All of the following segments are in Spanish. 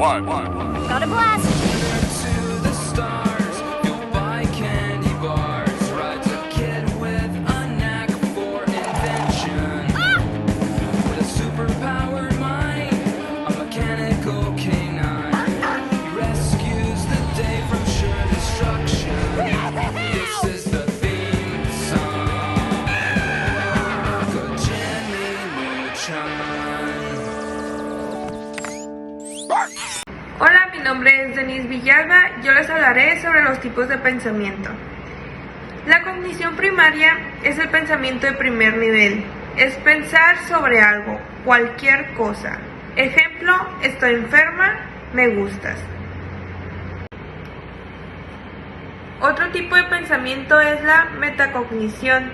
One. Got a blast! Hola, mi nombre es Denise Villalba. Yo les hablaré sobre los tipos de pensamiento. La cognición primaria es el pensamiento de primer nivel. Es pensar sobre algo, cualquier cosa. Ejemplo, estoy enferma, me gustas. Otro tipo de pensamiento es la metacognición,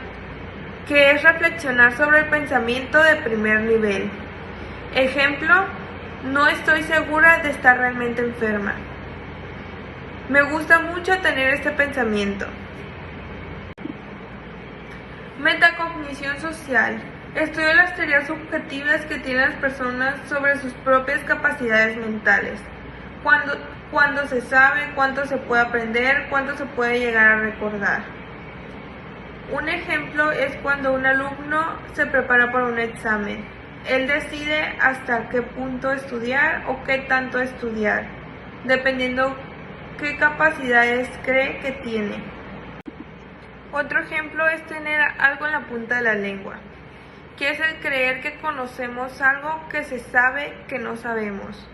que es reflexionar sobre el pensamiento de primer nivel. Ejemplo, no estoy segura de estar realmente enferma. Me gusta mucho tener este pensamiento. Metacognición social. Estudia las teorías subjetivas que tienen las personas sobre sus propias capacidades mentales. Cuándo se sabe, cuánto se puede aprender, cuánto se puede llegar a recordar. Un ejemplo es cuando un alumno se prepara para un examen. Él decide hasta qué punto estudiar o qué tanto estudiar, dependiendo qué capacidades cree que tiene. Otro ejemplo es tener algo en la punta de la lengua, que es el creer que conocemos algo que se sabe que no sabemos.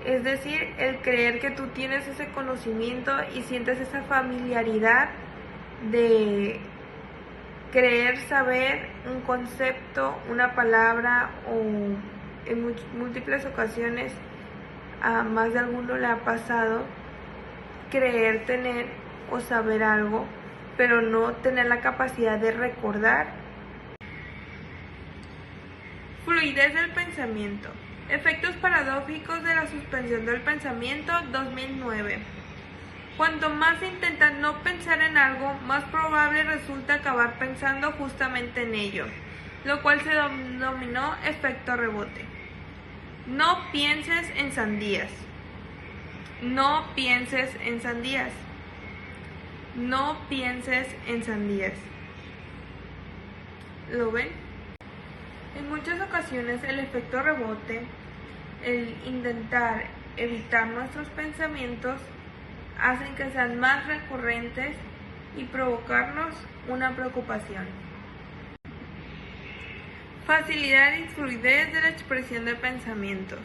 Es decir, el creer que tú tienes ese conocimiento y sientes esa familiaridad de creer saber un concepto, una palabra, o en múltiples ocasiones a más de alguno le ha pasado creer tener o saber algo, pero no tener la capacidad de recordar. Fluidez del pensamiento. Efectos paradójicos de la suspensión del pensamiento, 2009. Cuanto más intentas no pensar en algo, más probable resulta acabar pensando justamente en ello, lo cual se denominó efecto rebote. No pienses en sandías. No pienses en sandías. No pienses en sandías. ¿Lo ven? En muchas ocasiones el efecto rebote, el intentar evitar nuestros pensamientos, hacen que sean más recurrentes y provocarnos una preocupación. Facilidad y fluidez de la expresión de pensamientos.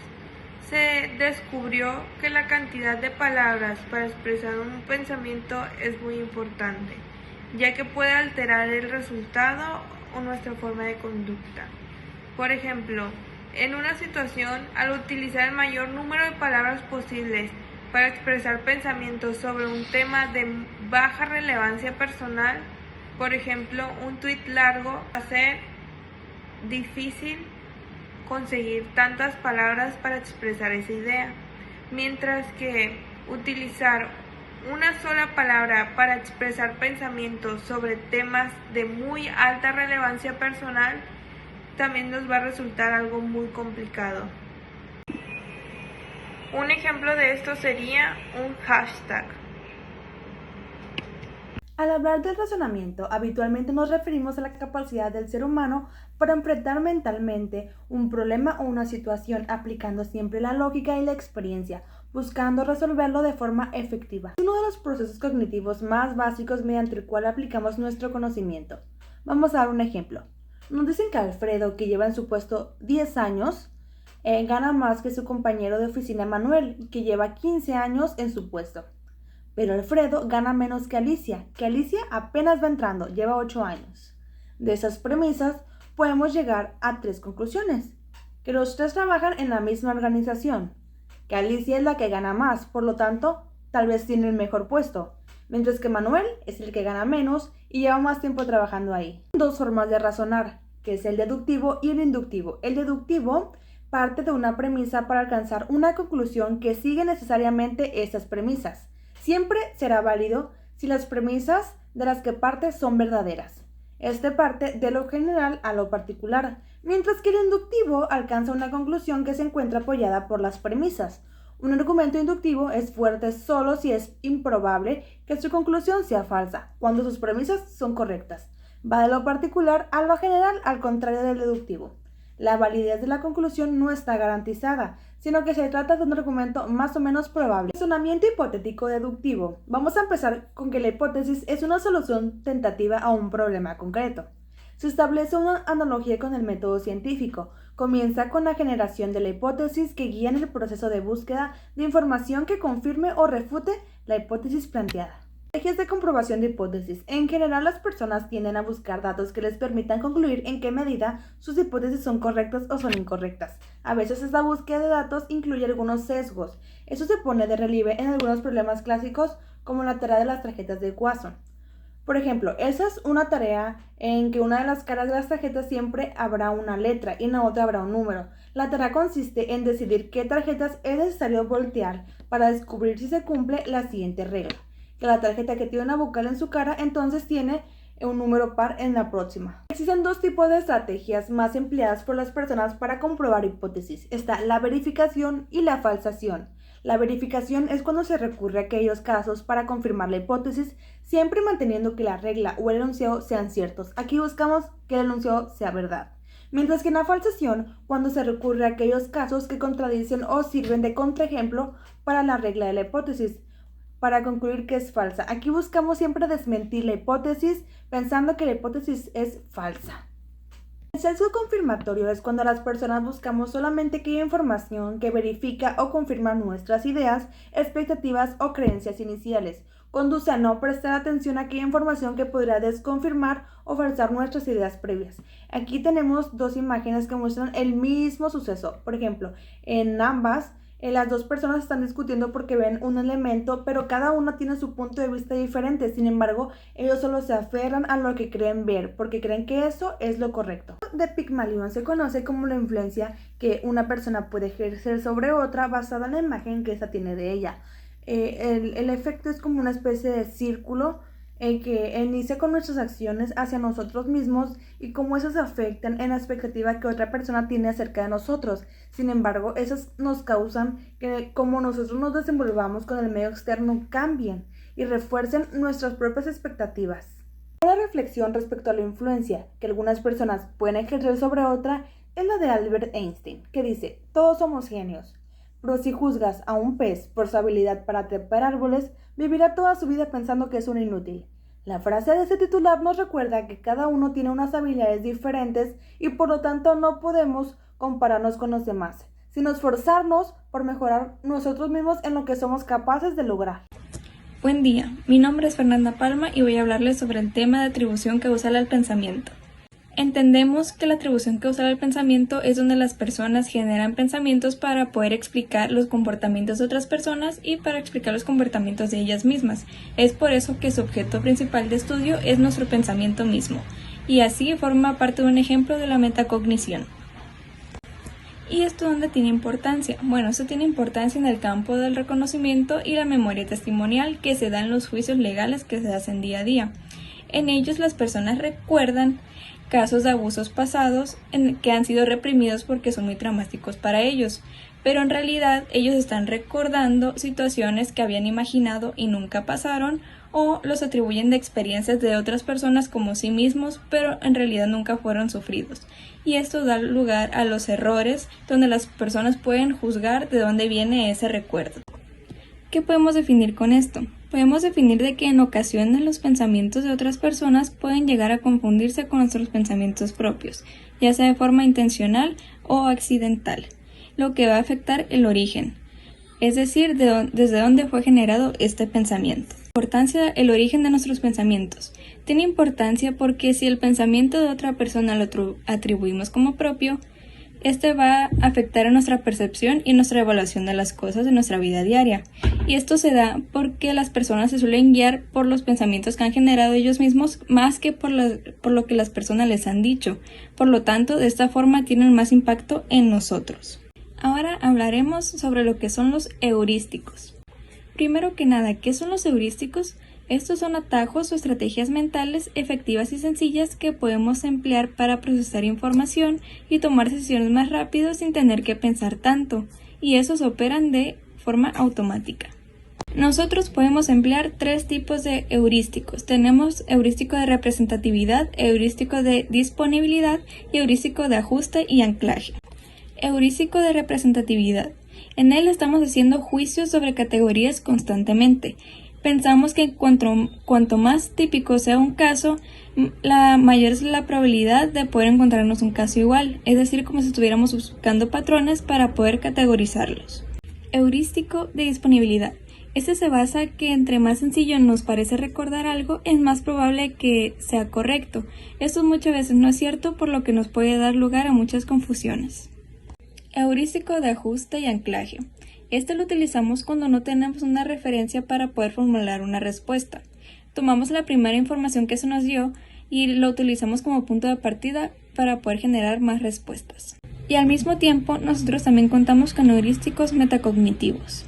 Se descubrió que la cantidad de palabras para expresar un pensamiento es muy importante, ya que puede alterar el resultado o nuestra forma de conducta. Por ejemplo, en una situación, al utilizar el mayor número de palabras posibles para expresar pensamientos sobre un tema de baja relevancia personal, por ejemplo, un tuit largo, va a ser difícil conseguir tantas palabras para expresar esa idea, mientras que utilizar una sola palabra para expresar pensamientos sobre temas de muy alta relevancia personal también nos va a resultar algo muy complicado. Un ejemplo de esto sería un hashtag. Al hablar del razonamiento, habitualmente nos referimos a la capacidad del ser humano para enfrentar mentalmente un problema o una situación, aplicando siempre la lógica y la experiencia, buscando resolverlo de forma efectiva. Es uno de los procesos cognitivos más básicos mediante el cual aplicamos nuestro conocimiento. Vamos a dar un ejemplo. Nos dicen que Alfredo, que lleva en su puesto 10 años, gana más que su compañero de oficina Manuel, que lleva 15 años en su puesto. Pero Alfredo gana menos que Alicia apenas va entrando, lleva 8 años. De esas premisas podemos llegar a 3 conclusiones. Que los 3 trabajan en la misma organización, que Alicia es la que gana más, por lo tanto, tal vez tiene el mejor puesto, mientras que Manuel es el que gana menos y lleva más tiempo trabajando ahí. 2 formas de razonar, que es el deductivo y el inductivo. El deductivo parte de una premisa para alcanzar una conclusión que sigue necesariamente esas premisas. Siempre será válido si las premisas de las que parte son verdaderas. Este parte de lo general a lo particular, mientras que el inductivo alcanza una conclusión que se encuentra apoyada por las premisas. Un argumento inductivo es fuerte solo si es improbable que su conclusión sea falsa, cuando sus premisas son correctas. Va de lo particular a lo general, al contrario del deductivo. La validez de la conclusión no está garantizada, sino que se trata de un argumento más o menos probable. Razonamiento hipotético deductivo. Vamos a empezar con que la hipótesis es una solución tentativa a un problema concreto. Se establece una analogía con el método científico. Comienza con la generación de la hipótesis que guía en el proceso de búsqueda de información que confirme o refute la hipótesis planteada. Estrategias de comprobación de hipótesis. En general, las personas tienden a buscar datos que les permitan concluir en qué medida sus hipótesis son correctas o son incorrectas. A veces esta búsqueda de datos incluye algunos sesgos. Eso se pone de relieve en algunos problemas clásicos como la tarea de las tarjetas de Watson. Por ejemplo, esa es una tarea en que una de las caras de las tarjetas siempre habrá una letra y en la otra habrá un número. La tarea consiste en decidir qué tarjetas es necesario voltear para descubrir si se cumple la siguiente regla. Que la tarjeta que tiene una vocal en su cara entonces tiene un número par en la próxima. Existen dos tipos de estrategias más empleadas por las personas para comprobar hipótesis. Está la verificación y la falsación. La verificación es cuando se recurre a aquellos casos para confirmar la hipótesis, siempre manteniendo que la regla o el enunciado sean ciertos. Aquí buscamos que el enunciado sea verdad. Mientras que en la falsación, cuando se recurre a aquellos casos que contradicen o sirven de contraejemplo para la regla de la hipótesis, para concluir que es falsa. Aquí buscamos siempre desmentir la hipótesis pensando que la hipótesis es falsa. El sesgo confirmatorio es cuando las personas buscamos solamente aquella información que verifica o confirma nuestras ideas, expectativas o creencias iniciales. Conduce a no prestar atención a aquella información que podría desconfirmar o falsar nuestras ideas previas. Aquí tenemos dos imágenes que muestran el mismo suceso. Por ejemplo, en ambas las dos personas están discutiendo porque ven un elemento, pero cada uno tiene su punto de vista diferente. Sin embargo, ellos solo se aferran a lo que creen ver, porque creen que eso es lo correcto. De Pygmalion se conoce como la influencia que una persona puede ejercer sobre otra basada en la imagen que ésta tiene de ella. El efecto es como una especie de círculo que inicia con nuestras acciones hacia nosotros mismos y cómo esas afectan en la expectativa que otra persona tiene acerca de nosotros. Sin embargo, esas nos causan que como nosotros nos desenvolvamos con el medio externo cambien y refuercen nuestras propias expectativas. Una reflexión respecto a la influencia que algunas personas pueden ejercer sobre otra es la de Albert Einstein, que dice: todos somos genios, pero si juzgas a un pez por su habilidad para trepar árboles, vivirá toda su vida pensando que es un inútil. La frase de ese titular nos recuerda que cada uno tiene unas habilidades diferentes y por lo tanto no podemos compararnos con los demás, sino esforzarnos por mejorar nosotros mismos en lo que somos capaces de lograr. Buen día, mi nombre es Fernanda Palma y voy a hablarles sobre el tema de atribución causal al pensamiento. Entendemos que la atribución causal al pensamiento es donde las personas generan pensamientos para poder explicar los comportamientos de otras personas y para explicar los comportamientos de ellas mismas. Es por eso que su objeto principal de estudio es nuestro pensamiento mismo, y así forma parte de un ejemplo de la metacognición. ¿Y esto dónde tiene importancia? Bueno, esto tiene importancia en el campo del reconocimiento y la memoria testimonial que se da en los juicios legales que se hacen día a día. En ellos las personas recuerdan casos de abusos pasados que han sido reprimidos porque son muy traumáticos para ellos, pero en realidad ellos están recordando situaciones que habían imaginado y nunca pasaron, o los atribuyen de experiencias de otras personas como sí mismos, pero en realidad nunca fueron sufridos. Y esto da lugar a los errores, donde las personas pueden juzgar de dónde viene ese recuerdo. ¿Qué podemos definir con esto? Podemos definir de que en ocasiones los pensamientos de otras personas pueden llegar a confundirse con nuestros pensamientos propios, ya sea de forma intencional o accidental, lo que va a afectar el origen, es decir, desde dónde fue generado este pensamiento. Importancia, el origen de nuestros pensamientos. Tiene importancia porque si el pensamiento de otra persona lo atribuimos como propio, este va a afectar a nuestra percepción y nuestra evaluación de las cosas de nuestra vida diaria. Y esto se da porque las personas se suelen guiar por los pensamientos que han generado ellos mismos más que por lo que las personas les han dicho. Por lo tanto, de esta forma tienen más impacto en nosotros. Ahora hablaremos sobre lo que son los heurísticos. Primero que nada, ¿qué son los heurísticos? Estos son atajos o estrategias mentales efectivas y sencillas que podemos emplear para procesar información y tomar decisiones más rápido sin tener que pensar tanto. Y esos operan de forma automática. Nosotros podemos emplear tres tipos de heurísticos. Tenemos heurístico de representatividad, heurístico de disponibilidad y heurístico de ajuste y anclaje. Heurístico de representatividad. En él estamos haciendo juicios sobre categorías constantemente. Pensamos que cuanto más típico sea un caso, la mayor es la probabilidad de poder encontrarnos un caso igual, es decir, como si estuviéramos buscando patrones para poder categorizarlos. Heurístico de disponibilidad. Este se basa que entre más sencillo nos parece recordar algo, es más probable que sea correcto. Esto muchas veces no es cierto, por lo que nos puede dar lugar a muchas confusiones. Heurístico de ajuste y anclaje. Este lo utilizamos cuando no tenemos una referencia para poder formular una respuesta. Tomamos la primera información que se nos dio y lo utilizamos como punto de partida para poder generar más respuestas. Y al mismo tiempo, nosotros también contamos con heurísticos metacognitivos.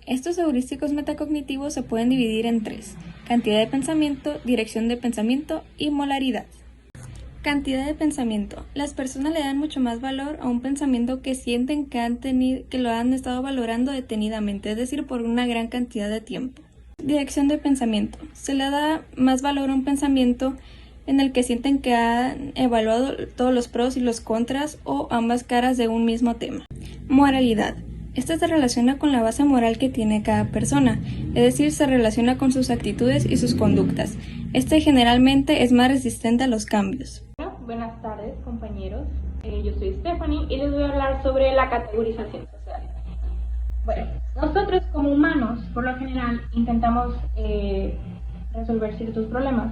Estos heurísticos metacognitivos se pueden dividir en tres: cantidad de pensamiento, dirección de pensamiento y molaridad. Cantidad de pensamiento. Las personas le dan mucho más valor a un pensamiento que sienten que lo han estado valorando detenidamente, es decir, por una gran cantidad de tiempo. Dirección de pensamiento. Se le da más valor a un pensamiento en el que sienten que han evaluado todos los pros y los contras o ambas caras de un mismo tema. Moralidad. Esta se relaciona con la base moral que tiene cada persona, es decir, se relaciona con sus actitudes y sus conductas. Este generalmente es más resistente a los cambios. Buenas tardes, compañeros. Yo soy Stephanie y les voy a hablar sobre la categorización social. Bueno, nosotros como humanos, por lo general, intentamos resolver ciertos problemas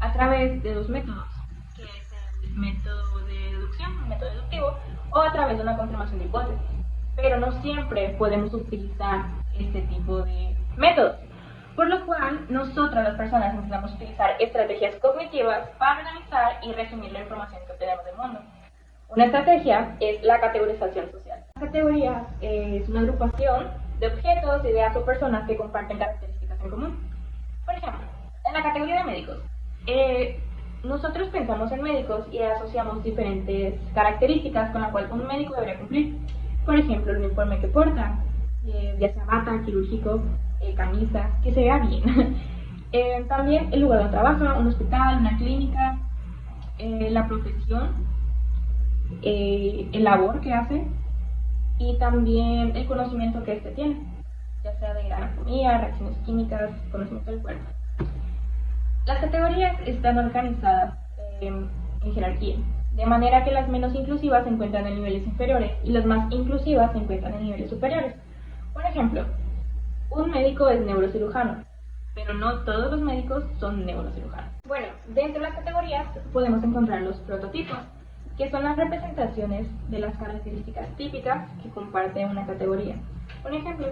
a través de dos métodos, que es el método de deducción, el método deductivo, o a través de una confirmación de hipótesis. Pero no siempre podemos utilizar este tipo de métodos, por lo cual nosotros las personas necesitamos utilizar estrategias cognitivas para organizar y resumir la información que obtenemos del mundo. Una estrategia es la categorización social. La categoría es una agrupación de objetos, ideas o personas que comparten características en común. Por ejemplo, en la categoría de médicos, nosotros pensamos en médicos y asociamos diferentes características con las cuales un médico debería cumplir. Por ejemplo, el uniforme que porta, ya sea bata, quirúrgico, camisa, que se vea bien. También el lugar donde trabaja, un hospital, una clínica, la profesión, el labor que hace y también el conocimiento que éste tiene, ya sea de anatomía, reacciones químicas, conocimiento del cuerpo. Las categorías están organizadas en jerarquía, de manera que las menos inclusivas se encuentran en niveles inferiores y las más inclusivas se encuentran en niveles superiores. Por ejemplo, un médico es neurocirujano, pero no todos los médicos son neurocirujanos. Bueno, dentro de las categorías podemos encontrar los prototipos, que son las representaciones de las características típicas que comparte una categoría. Por ejemplo,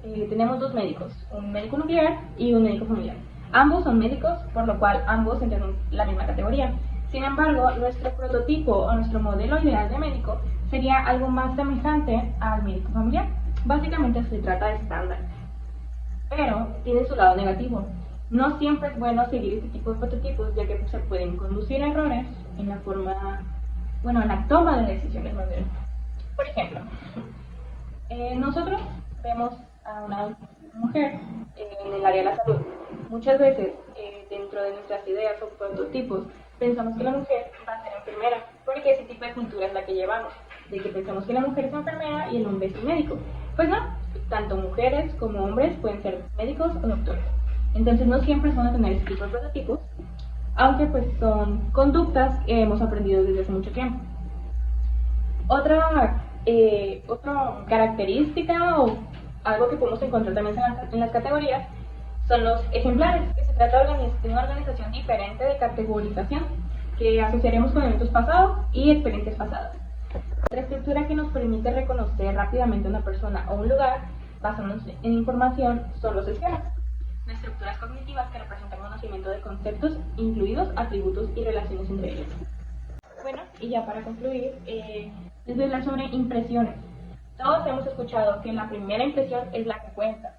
tenemos dos médicos, un médico nuclear y un médico familiar. Ambos son médicos, por lo cual ambos entran en la misma categoría. Sin embargo, nuestro prototipo o nuestro modelo ideal de médico sería algo más semejante al médico familiar. Básicamente se trata de estándares, pero tiene su lado negativo. No siempre es bueno seguir este tipo de prototipos, ya que se pueden conducir a errores en la en la toma de decisiones más bien. Por ejemplo, nosotros vemos a una mujer en el área de la salud. Muchas veces, dentro de nuestras ideas o prototipos, pensamos que la mujer va a ser enfermera, porque ese tipo de cultura es la que llevamos, de que pensamos que la mujer es enfermera y el hombre es un médico. Pues no, tanto mujeres como hombres pueden ser médicos o doctores. Entonces no siempre van a tener ese tipo de prototipos, aunque pues son conductas que hemos aprendido desde hace mucho tiempo. Otra característica o algo que podemos encontrar también en las categorías son los ejemplares, que se trata de una organización diferente de categorización que asociaremos con eventos pasados y experiencias pasadas. Otra estructura que nos permite reconocer rápidamente a una persona o un lugar basándonos en información son los esquemas, estructuras cognitivas que representan conocimiento de conceptos, incluidos atributos y relaciones entre ellos. Bueno, y ya para concluir, les voy a hablar sobre impresiones. Todos hemos escuchado que la primera impresión es la que cuenta.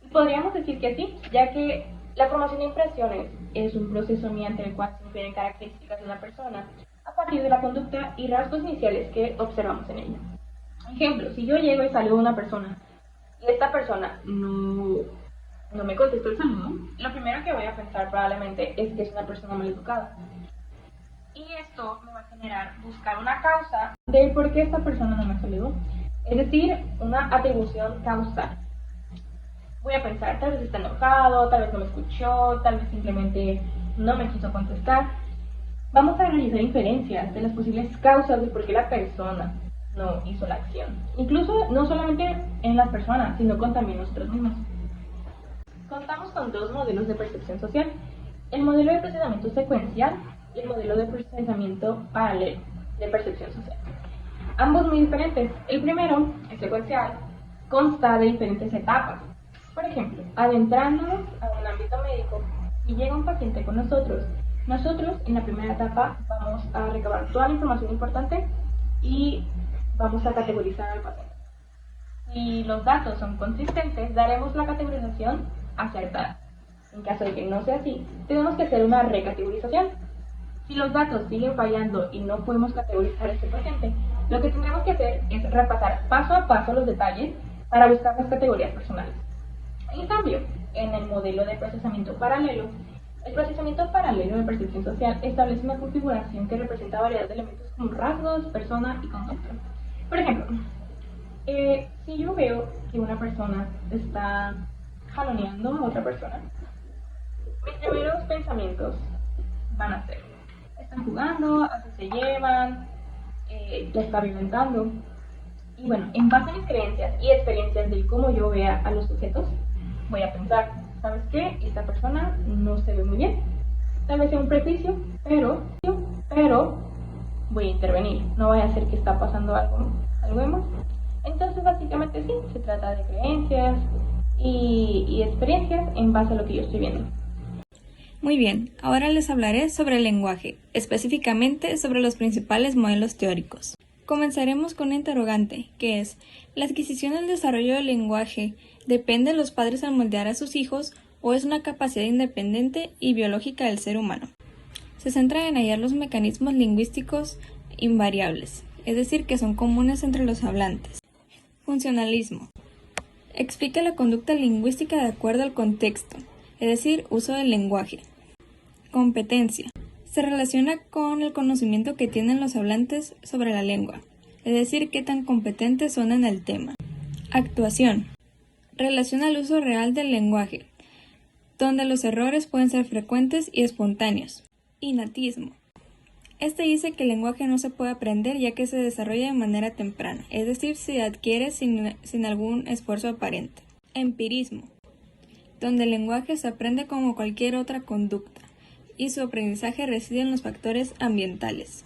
Y podríamos decir que sí, ya que la formación de impresiones es un proceso mediante el cual se infieren características de una persona a partir de la conducta y rasgos iniciales que observamos en ella. Ejemplo, si yo llego y saludo a una persona y esta persona no me contestó el saludo, lo primero que voy a pensar probablemente es que es una persona mal educada. Y esto me va a generar buscar una causa de por qué esta persona no me saludó. Es decir, una atribución causal. Voy a pensar, tal vez está enojado, tal vez no me escuchó, tal vez simplemente no me quiso contestar. Vamos a realizar inferencias de las posibles causas de por qué la persona no hizo la acción. Incluso no solamente en las personas, sino con también nosotros mismos. Contamos con dos modelos de percepción social: el modelo de procesamiento secuencial y el modelo de procesamiento paralelo de percepción social. Ambos muy diferentes. El primero, el secuencial, consta de diferentes etapas. Por ejemplo, adentrándonos a un ámbito médico y llega un paciente con nosotros en la primera etapa vamos a recabar toda la información importante y vamos a categorizar al paciente. Si los datos son consistentes, daremos la categorización acertada. En caso de que no sea así, tenemos que hacer una recategorización. Si los datos siguen fallando y no podemos categorizar a este paciente, lo que tendremos que hacer es repasar paso a paso los detalles para buscar las categorías personales. En cambio, en el modelo de procesamiento paralelo, el procesamiento paralelo de percepción social establece una configuración que representa variedad de elementos como rasgos, persona y conducta. Por ejemplo, si yo veo que una persona está jaloneando a otra persona, mis primeros pensamientos van a ser: están jugando, así se llevan, la está violentando. Y bueno, en base a mis creencias y experiencias de cómo yo vea a los sujetos, voy a pensar, ¿sabes qué? Esta persona no se ve muy bien. Tal vez sea un prejuicio, pero voy a intervenir. No vaya a ser que está pasando algo más. Entonces, básicamente sí, se trata de creencias y experiencias en base a lo que yo estoy viendo. Muy bien, ahora les hablaré sobre el lenguaje, específicamente sobre los principales modelos teóricos. Comenzaremos con una interrogante, que es: ¿la adquisición y el desarrollo del lenguaje depende de los padres al moldear a sus hijos o es una capacidad independiente y biológica del ser humano? Se centra en hallar los mecanismos lingüísticos invariables, es decir, que son comunes entre los hablantes. Funcionalismo. Explica la conducta lingüística de acuerdo al contexto, es decir, uso del lenguaje. Competencia. Se relaciona con el conocimiento que tienen los hablantes sobre la lengua, es decir, qué tan competentes son en el tema. Actuación. Relaciona el uso real del lenguaje, donde los errores pueden ser frecuentes y espontáneos. Innatismo. Este dice que el lenguaje no se puede aprender ya que se desarrolla de manera temprana, es decir, se adquiere sin algún esfuerzo aparente. Empirismo. Donde el lenguaje se aprende como cualquier otra conducta y su aprendizaje reside en los factores ambientales.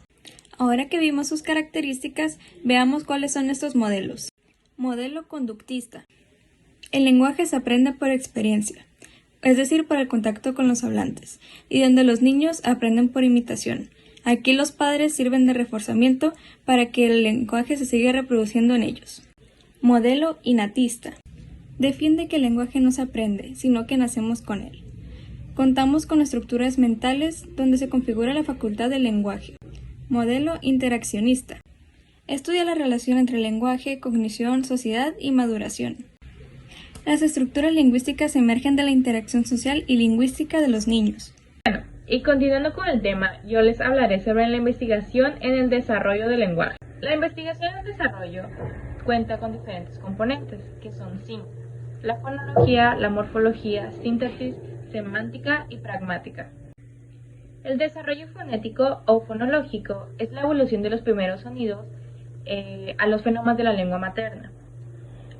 Ahora que vimos sus características, veamos cuáles son estos modelos. Modelo conductista. El lenguaje se aprende por experiencia, es decir, por el contacto con los hablantes, y donde los niños aprenden por imitación. Aquí los padres sirven de reforzamiento para que el lenguaje se siga reproduciendo en ellos. Modelo innatista. Defiende que el lenguaje no se aprende, sino que nacemos con él. Contamos con estructuras mentales donde se configura la facultad del lenguaje. Modelo interaccionista. Estudia la relación entre lenguaje, cognición, sociedad y maduración. Las estructuras lingüísticas emergen de la interacción social y lingüística de los niños. Bueno, y continuando con el tema, yo les hablaré sobre la investigación en el desarrollo del lenguaje. La investigación en el desarrollo cuenta con diferentes componentes, que son 5: la fonología, la morfología, síntesis, semántica y pragmática. El desarrollo fonético o fonológico es la evolución de los primeros sonidos a los fenomas de la lengua materna.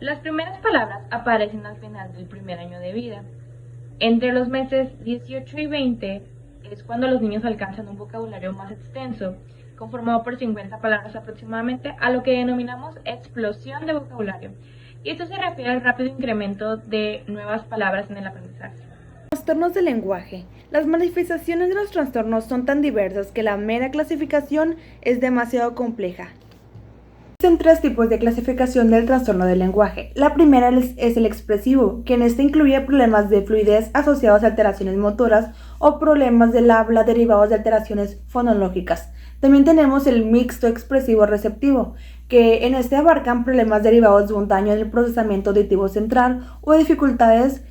Las primeras palabras aparecen al final del primer año de vida. Entre los meses 18 y 20 es cuando los niños alcanzan un vocabulario más extenso, conformado por 50 palabras aproximadamente, a lo que denominamos explosión de vocabulario. Y esto se refiere al rápido incremento de nuevas palabras en el aprendizaje. Trastornos del lenguaje. Las manifestaciones de los trastornos son tan diversas que la mera clasificación es demasiado compleja. Existen 3 tipos de clasificación del trastorno del lenguaje. La primera es el expresivo, que en este incluye problemas de fluidez asociados a alteraciones motoras o problemas del habla derivados de alteraciones fonológicas. También tenemos el mixto expresivo receptivo, que en este abarcan problemas derivados de un daño en el procesamiento auditivo central o dificultades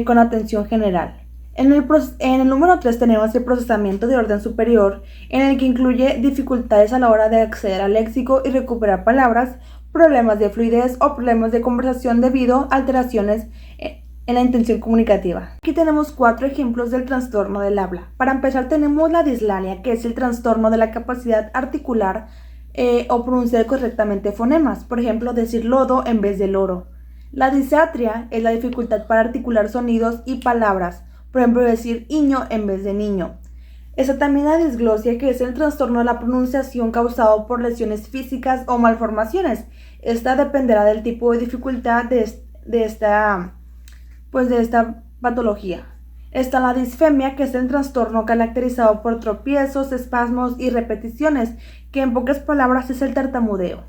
con atención general. En el número 3 tenemos el procesamiento de orden superior, en el que incluye dificultades a la hora de acceder al léxico y recuperar palabras, problemas de fluidez o problemas de conversación debido a alteraciones en la intención comunicativa. Aquí tenemos 4 ejemplos del trastorno del habla. Para empezar tenemos la dislalia, que es el trastorno de la capacidad articular o pronunciar correctamente fonemas, por ejemplo, decir lodo en vez de loro. La disatria es la dificultad para articular sonidos y palabras, por ejemplo, decir iño en vez de niño. Está también la disglosia, que es el trastorno de la pronunciación causado por lesiones físicas o malformaciones. Esta dependerá del tipo de dificultad de esta patología. Está la disfemia, que es el trastorno caracterizado por tropiezos, espasmos y repeticiones, que en pocas palabras es el tartamudeo.